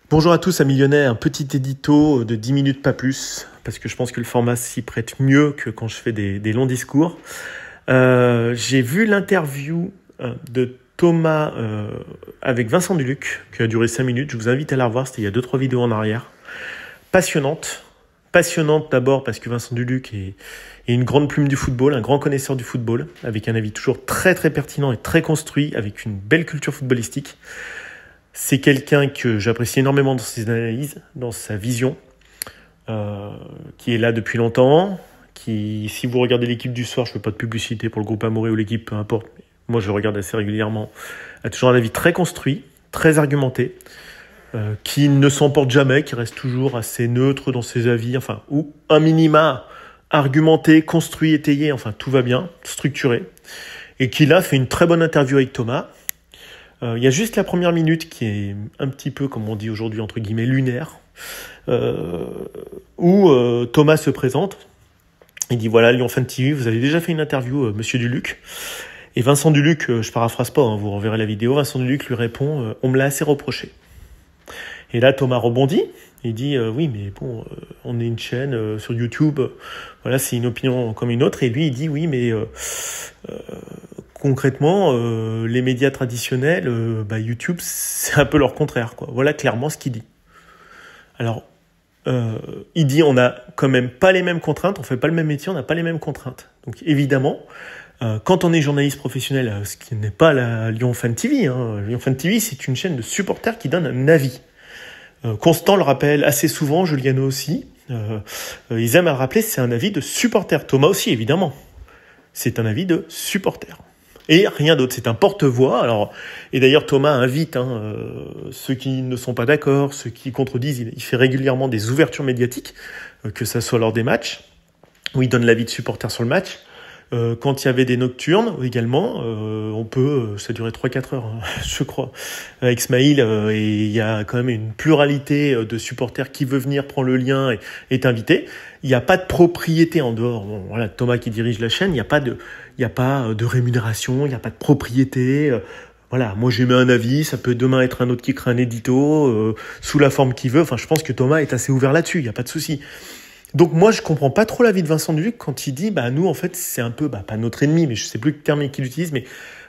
Bonjour à tous, amis lyonnais, un petit édito de 10 minutes, pas plus, parce que je pense que le format s'y prête mieux que quand je fais des longs discours. J'ai vu l'interview de Thomas avec Vincent Duluc, qui a duré 5 minutes. Je vous invite à la revoir, c'était il y a 2-3 vidéos en arrière. Passionnante d'abord parce que Vincent Duluc est une grande plume du football, un grand connaisseur du football, avec un avis toujours très très pertinent et très construit, avec une belle culture footballistique. C'est quelqu'un que j'apprécie énormément dans ses analyses, dans sa vision, qui est là depuis longtemps, qui, si vous regardez l'équipe du soir, je ne fais pas de publicité pour le groupe Amoré ou l'équipe, peu importe, mais moi je le regarde assez régulièrement, a toujours un avis très construit, très argumenté, qui ne s'emporte jamais, qui reste toujours assez neutre dans ses avis, enfin, ou un minima argumenté, construit, étayé, enfin tout va bien, structuré, et qui là fait une très bonne interview avec Thomas. Il y a juste la première minute qui est un petit peu, comme on dit aujourd'hui, entre guillemets, lunaire, où Thomas se présente. Il dit, voilà, Lyon Fan TV, vous avez déjà fait une interview, monsieur Duluc. Et Vincent Duluc, je paraphrase pas, vous reverrez la vidéo, Vincent Duluc lui répond, on me l'a assez reproché. Et là, Thomas rebondit, il dit, oui, mais bon, on est une chaîne sur YouTube, voilà, c'est une opinion comme une autre. Et lui, il dit, oui, mais concrètement, les médias traditionnels, YouTube, c'est un peu leur contraire, quoi. Voilà clairement ce qu'il dit. Alors, il dit, on n'a quand même pas les mêmes contraintes, on fait pas le même métier, on n'a pas les mêmes contraintes. Donc évidemment, quand on est journaliste professionnel, ce qui n'est pas la Lyon Fan TV, Lyon Fan TV, c'est une chaîne de supporters qui donne un avis. Constant le rappelle assez souvent, Juliano aussi. Ils aiment à le rappeler, c'est un avis de supporter. Thomas aussi, évidemment. C'est un avis de supporter. Et rien d'autre, c'est un porte-voix. Alors, et d'ailleurs, Thomas invite ceux qui ne sont pas d'accord, ceux qui contredisent. Il fait régulièrement des ouvertures médiatiques, que ça soit lors des matchs, où il donne l'avis de supporter sur le match. Quand il y avait des nocturnes également, ça durait 3-4 heures, je crois, avec Smaïl, et il y a quand même une pluralité de supporters qui veut venir, prend le lien et est invité. Il n'y a pas de propriété en dehors. Bon, voilà, Thomas qui dirige la chaîne, il n'y a pas de rémunération, il n'y a pas de propriété. Voilà, moi j'ai mis un avis, ça peut demain être un autre qui crée un édito, sous la forme qu'il veut. Enfin, je pense que Thomas est assez ouvert là-dessus, il n'y a pas de souci. Donc moi, je comprends pas trop l'avis de Vincent Duluc quand il dit, nous, en fait, c'est un peu, pas notre ennemi, mais je sais plus le terme qu'il utilise, mais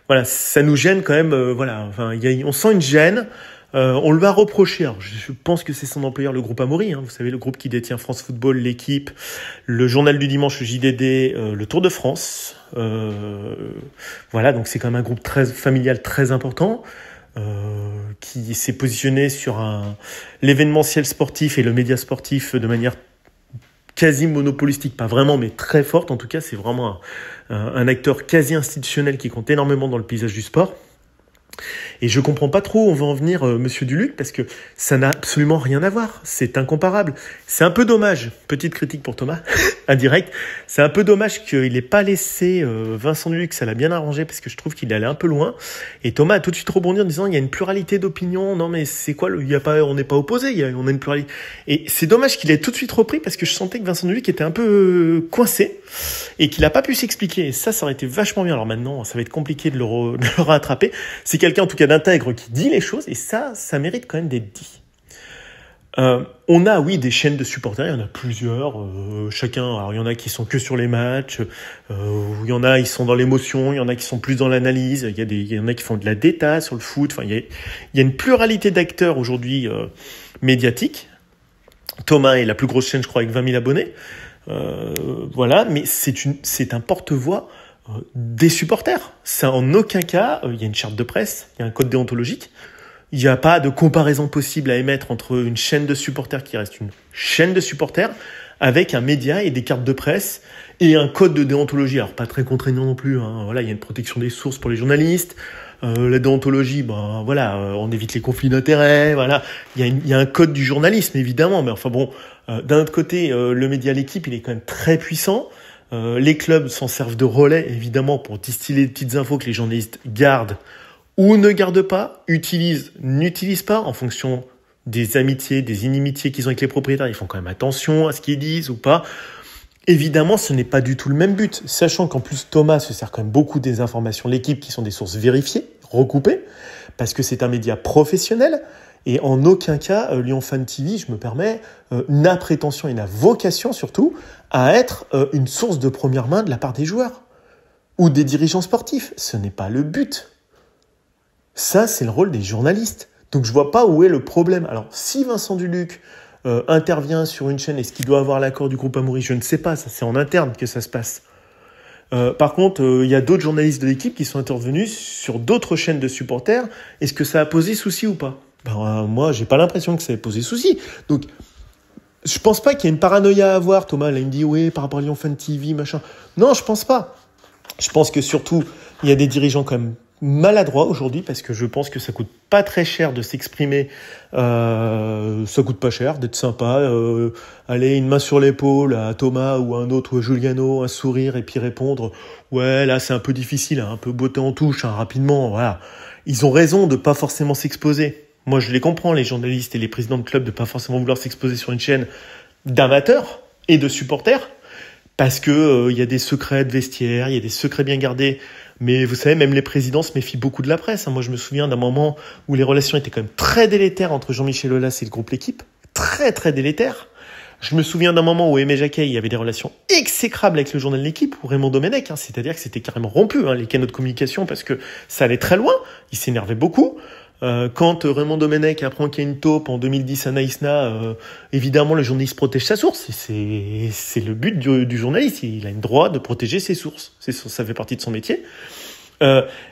voilà, ça nous gêne quand même, on sent une gêne, on le va reprocher. Alors, je pense que c'est son employeur, le groupe Amaury, vous savez, le groupe qui détient France Football, l'équipe, le journal du dimanche, le JDD, le Tour de France. Voilà, donc c'est quand même un groupe très familial, très important. Qui s'est positionné sur l'événementiel sportif et le média sportif de manière quasi monopolistique, pas vraiment, mais très forte. En tout cas, c'est vraiment un acteur quasi institutionnel qui compte énormément dans le paysage du sport. Et je comprends pas trop où on va en venir, monsieur Duluc, parce que ça n'a absolument rien à voir. C'est incomparable. C'est un peu dommage. Petite critique pour Thomas, indirect. C'est un peu dommage qu'il n'ait pas laissé Vincent Duluc, ça l'a bien arrangé, parce que je trouve qu'il est allé un peu loin. Et Thomas a tout de suite rebondi en disant, il y a une pluralité d'opinions. Non, mais c'est quoi, on n'est pas opposés, on a une pluralité. Et c'est dommage qu'il ait tout de suite repris, parce que je sentais que Vincent Duluc était un peu coincé, et qu'il n'a pas pu s'expliquer. Et ça aurait été vachement bien. Alors maintenant, ça va être compliqué de le rattraper. C'est quelqu'un, en tout cas, d'intègre qui dit les choses, et ça mérite quand même d'être dit. On a, oui, des chaînes de supporters, il y en a plusieurs, chacun, alors il y en a qui sont que sur les matchs, il y en a, ils sont dans l'émotion, il y en a qui sont plus dans l'analyse, il y en a qui font de la déta sur le foot, enfin, il y a une pluralité d'acteurs aujourd'hui médiatiques. Thomas est la plus grosse chaîne, je crois, avec 20 000 abonnés. Voilà, mais c'est un porte-voix des supporters. Ça, en aucun cas, il y a une charte de presse, il y a un code déontologique. Il n'y a pas de comparaison possible à émettre entre une chaîne de supporters qui reste une chaîne de supporters avec un média et des cartes de presse et un code de déontologie. Alors, pas très contraignant non plus. Voilà, il y a une protection des sources pour les journalistes. La déontologie, on évite les conflits d'intérêts. Voilà, il y a un code du journalisme, évidemment. Mais enfin bon, d'un autre côté, le média L'équipe, il est quand même très puissant. Les clubs s'en servent de relais, évidemment, pour distiller des petites infos que les journalistes gardent ou ne gardent pas, utilisent, n'utilisent pas, en fonction des amitiés, des inimitiés qu'ils ont avec les propriétaires. Ils font quand même attention à ce qu'ils disent ou pas. Évidemment, ce n'est pas du tout le même but, sachant qu'en plus Thomas se sert quand même beaucoup des informations de L'équipe qui sont des sources vérifiées, recoupées, parce que c'est un média professionnel. Et en aucun cas, Lyon Fan TV, je me permets, n'a prétention et n'a vocation surtout à être une source de première main de la part des joueurs ou des dirigeants sportifs. Ce n'est pas le but. Ça, c'est le rôle des journalistes. Donc je vois pas où est le problème. Alors, si Vincent Duluc intervient sur une chaîne, est-ce qu'il doit avoir l'accord du groupe Amaury ? Je ne sais pas, ça c'est en interne que ça se passe. Par contre, il y a d'autres journalistes de l'équipe qui sont intervenus sur d'autres chaînes de supporters. Est-ce que ça a posé souci ou pas ? Moi, j'ai pas l'impression que ça ait posé souci. Donc, je pense pas qu'il y ait une paranoïa à avoir. Thomas, là, il me dit, oui, par rapport à Lyon Fan TV, machin. Non, je pense pas. Je pense que surtout, il y a des dirigeants quand même maladroits aujourd'hui parce que je pense que ça coûte pas très cher de s'exprimer. Ça coûte pas cher d'être sympa. Aller une main sur l'épaule à Thomas ou à un autre ou à Giuliano, un sourire et puis répondre ouais là c'est un peu difficile, un peu botter en touche rapidement. Voilà, ils ont raison de pas forcément s'exposer. Moi je les comprends les journalistes et les présidents de clubs de pas forcément vouloir s'exposer sur une chaîne d'amateurs et de supporters parce que y a des secrets de vestiaire, il y a des secrets bien gardés. Mais vous savez, même les présidents se méfient beaucoup de la presse. Moi, je me souviens d'un moment où les relations étaient quand même très délétères entre Jean-Michel Aulas et le groupe L'Équipe. Très, très délétères. Je me souviens d'un moment où Aimé Jacquet, il y avait des relations exécrables avec le journal L'Équipe, ou Raymond Domenech. C'est-à-dire que c'était carrément rompu, les canaux de communication, parce que ça allait très loin. Il s'énervait beaucoup. Quand Raymond Domenech apprend qu'il y a une taupe en 2010 à Naïsna, évidemment, le journaliste protège sa source. C'est le but du journaliste. Il a le droit de protéger ses sources. Ça fait partie de son métier.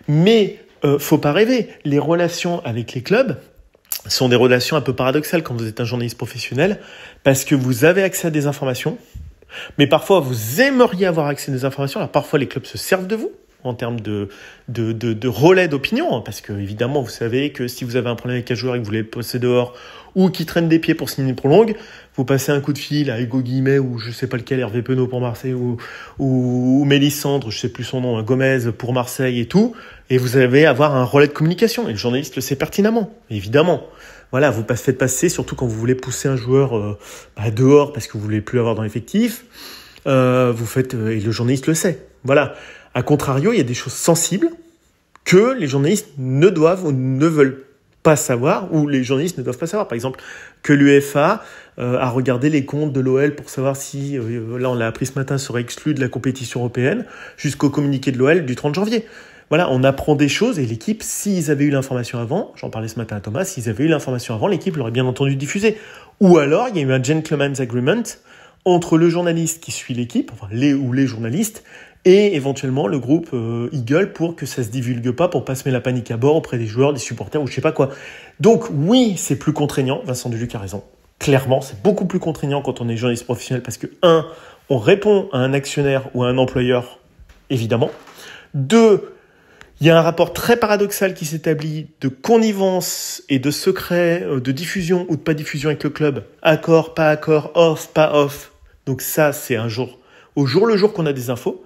Mais faut pas rêver. Les relations avec les clubs sont des relations un peu paradoxales quand vous êtes un journaliste professionnel, parce que vous avez accès à des informations, mais parfois vous aimeriez avoir accès à des informations. Alors parfois les clubs se servent de vous en termes de relais d'opinion, parce que évidemment vous savez que si vous avez un problème avec un joueur et que vous voulez le passer dehors ou qui traîne des pieds pour signer une prolongue, vous passez un coup de fil à Hugo Guillemet ou je sais pas lequel, Hervé Penaud pour Marseille ou Mélissandre, je sais plus son nom, Gomez pour Marseille et tout, et vous allez avoir un relais de communication et le journaliste le sait pertinemment, évidemment. Voilà, vous faites passer, surtout quand vous voulez pousser un joueur dehors parce que vous voulez plus l'avoir dans l'effectif, vous faites et le journaliste le sait. Voilà. A contrario, il y a des choses sensibles que les journalistes ne doivent ou ne veulent pas savoir, ou les journalistes ne doivent pas savoir. Par exemple, que l'UEFA a regardé les comptes de l'OL pour savoir si, là on l'a appris ce matin, serait exclu de la compétition européenne, jusqu'au communiqué de l'OL du 30 janvier. Voilà, on apprend des choses et l'équipe, s'ils avaient eu l'information avant, j'en parlais ce matin à Thomas, s'ils avaient eu l'information avant, l'équipe l'aurait bien entendu diffuser. Ou alors, il y a eu un gentleman's agreement entre le journaliste qui suit l'équipe, enfin les journalistes, et éventuellement le groupe Eagle pour que ça se divulgue pas, pour pas se mettre la panique à bord auprès des joueurs, des supporters ou je sais pas quoi. Donc oui, c'est plus contraignant, Vincent Duluc a raison. Clairement, c'est beaucoup plus contraignant quand on est journaliste professionnel parce que 1, on répond à un actionnaire ou à un employeur, évidemment. 2, il y a un rapport très paradoxal qui s'établit de connivence et de secret, de diffusion ou de pas diffusion avec le club. Accord, pas accord, off, pas off. Donc ça, c'est au jour le jour qu'on a des infos.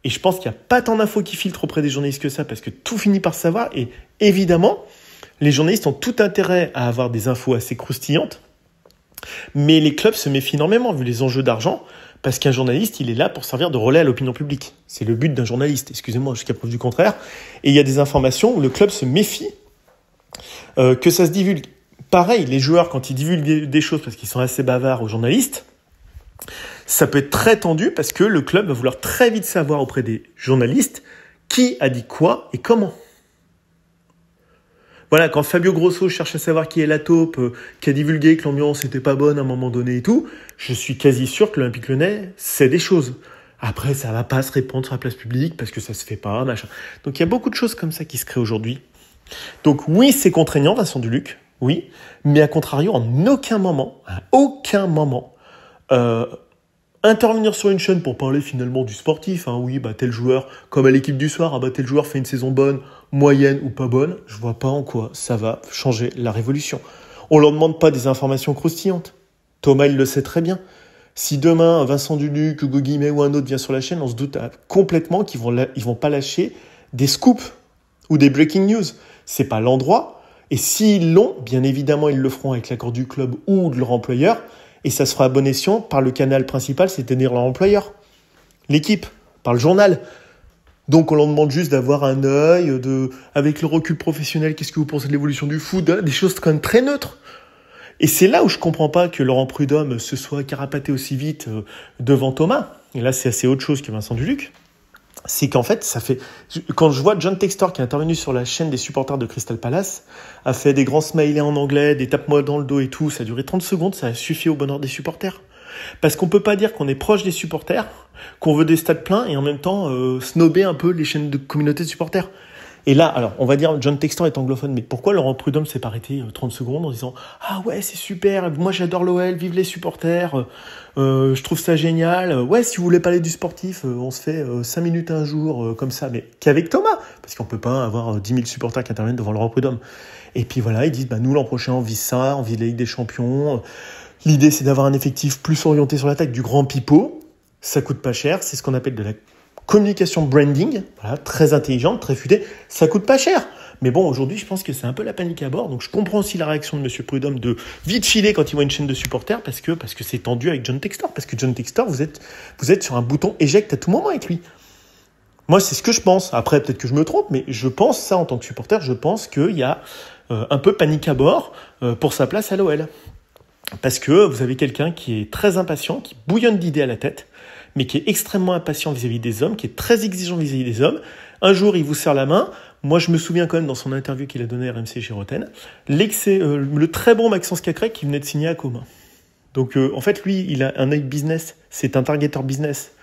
Et je pense qu'il n'y a pas tant d'infos qui filtrent auprès des journalistes que ça, parce que tout finit par se savoir. Et évidemment, les journalistes ont tout intérêt à avoir des infos assez croustillantes. Mais les clubs se méfient énormément, vu les enjeux d'argent, parce qu'un journaliste, il est là pour servir de relais à l'opinion publique. C'est le but d'un journaliste, excusez-moi, jusqu'à preuve du contraire. Et il y a des informations où le club se méfie que ça se divulgue. Pareil, les joueurs, quand ils divulguent des choses, parce qu'ils sont assez bavards aux journalistes, ça peut être très tendu parce que le club va vouloir très vite savoir auprès des journalistes qui a dit quoi et comment. Voilà, quand Fabio Grosso cherche à savoir qui est la taupe, qui a divulgué que l'ambiance n'était pas bonne à un moment donné et tout, je suis quasi sûr que l'Olympique Lyonnais sait des choses. Après, ça va pas se répandre sur la place publique parce que ça se fait pas, machin. Donc il y a beaucoup de choses comme ça qui se créent aujourd'hui. Donc oui, c'est contraignant, Vincent Duluc, oui, mais à contrario, en aucun moment, intervenir sur une chaîne pour parler finalement du sportif, oui, tel joueur, comme à l'équipe du soir, tel joueur fait une saison bonne, moyenne ou pas bonne, je vois pas en quoi ça va changer la révolution. On leur demande pas des informations croustillantes. Thomas, il le sait très bien. Si demain, Vincent Duluc, Hugo Guillemet ou un autre vient sur la chaîne, on se doute complètement qu'ils vont pas lâcher des scoops ou des breaking news. C'est pas l'endroit. Et s'ils l'ont, bien évidemment, ils le feront avec l'accord du club ou de leur employeur. Et ça se fera à bon escient par le canal principal, c'est-à-dire leur employeur. L'équipe, par le journal. Donc on leur demande juste d'avoir un œil, avec le recul professionnel, qu'est-ce que vous pensez de l'évolution du foot, des choses quand même très neutres. Et c'est là où je comprends pas que Laurent Prudhomme se soit carapaté aussi vite devant Thomas. Et là, c'est assez autre chose que Vincent Duluc. C'est qu'en fait, quand je vois John Textor, qui est intervenu sur la chaîne des supporters de Crystal Palace, a fait des grands smileys en anglais, des tape-moi dans le dos et tout, ça a duré 30 secondes, ça a suffi au bonheur des supporters. Parce qu'on peut pas dire qu'on est proche des supporters, qu'on veut des stades pleins, et en même temps snober un peu les chaînes de communauté de supporters. Et là, alors, on va dire John Textor est anglophone, mais pourquoi Laurent Prudhomme s'est pas arrêté 30 secondes en disant « Ah ouais, c'est super, moi j'adore l'OL, vive les supporters, je trouve ça génial. Ouais, si vous voulez parler du sportif, on se fait 5 minutes un jour, comme ça, mais qu'avec Thomas, parce qu'on peut pas avoir 10 000 supporters qui interviennent devant Laurent Prudhomme. » Et puis voilà, ils disent « Nous, l'an prochain, on vise ça, on vise la Ligue des Champions. L'idée, c'est d'avoir un effectif plus orienté sur l'attaque, du grand pipeau. Ça coûte pas cher, c'est ce qu'on appelle de la communication branding, voilà, très intelligente, très futée, ça coûte pas cher. Mais bon, aujourd'hui, je pense que c'est un peu la panique à bord. Donc, je comprends aussi la réaction de Monsieur Prudhomme de vite filer quand il voit une chaîne de supporters parce que c'est tendu avec John Textor. Parce que John Textor, vous êtes sur un bouton éjecte à tout moment avec lui. Moi, c'est ce que je pense. Après, peut-être que je me trompe, mais je pense ça en tant que supporter. Je pense qu'il y a un peu panique à bord pour sa place à l'OL. Parce que vous avez quelqu'un qui est très impatient, qui bouillonne d'idées à la tête, mais qui est extrêmement impatient vis-à-vis des hommes, qui est très exigeant vis-à-vis des hommes. Un jour, il vous serre la main. Moi, je me souviens quand même dans son interview qu'il a donnée à RMC chez Roten, le très bon Maxence Cacrec qui venait de signer à Coma. Donc, en fait, lui, il a un œil business. C'est un targeteur business,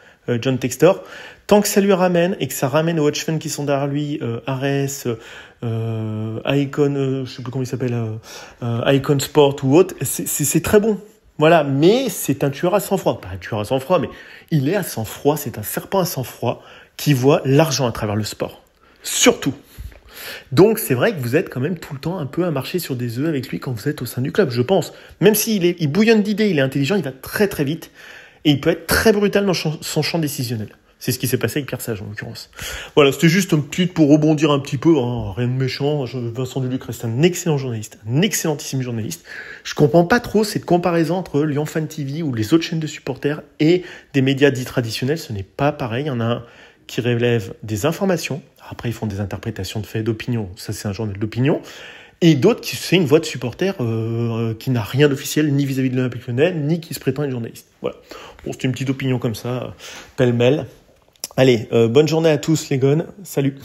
John Textor. Tant que ça lui ramène et que ça ramène aux hedge funds qui sont derrière lui, Ares, Icon, je sais plus comment il s'appelle, Icon Sport ou autre, c'est très bon. Voilà, mais c'est un tueur à sang-froid. Pas un tueur à sang-froid, mais il est à sang-froid, c'est un serpent à sang-froid qui voit l'argent à travers le sport. Surtout. Donc c'est vrai que vous êtes quand même tout le temps un peu à marcher sur des œufs avec lui quand vous êtes au sein du club, je pense. Même il bouillonne d'idées, il est intelligent, il va très très vite, et il peut être très brutal dans son champ décisionnel. C'est ce qui s'est passé avec Pierre Sage, en l'occurrence. Voilà, c'était juste un petit pour rebondir un petit peu, hein, rien de méchant. Vincent Duluc reste un excellent journaliste, un excellentissime journaliste. Je comprends pas trop cette comparaison entre Lyon Fan TV ou les autres chaînes de supporters et des médias dits traditionnels. Ce n'est pas pareil. Il y en a un qui relève des informations. Après, ils font des interprétations de faits, d'opinion. Ça, c'est un journal d'opinion. Et d'autres qui c'est une voix de supporter qui n'a rien d'officiel ni vis-à-vis de l'Olympique Lyonnais, ni qui se prétend être journaliste. Voilà. Bon, c'était une petite opinion comme ça, pêle-mêle. Allez, bonne journée à tous les gones. Salut.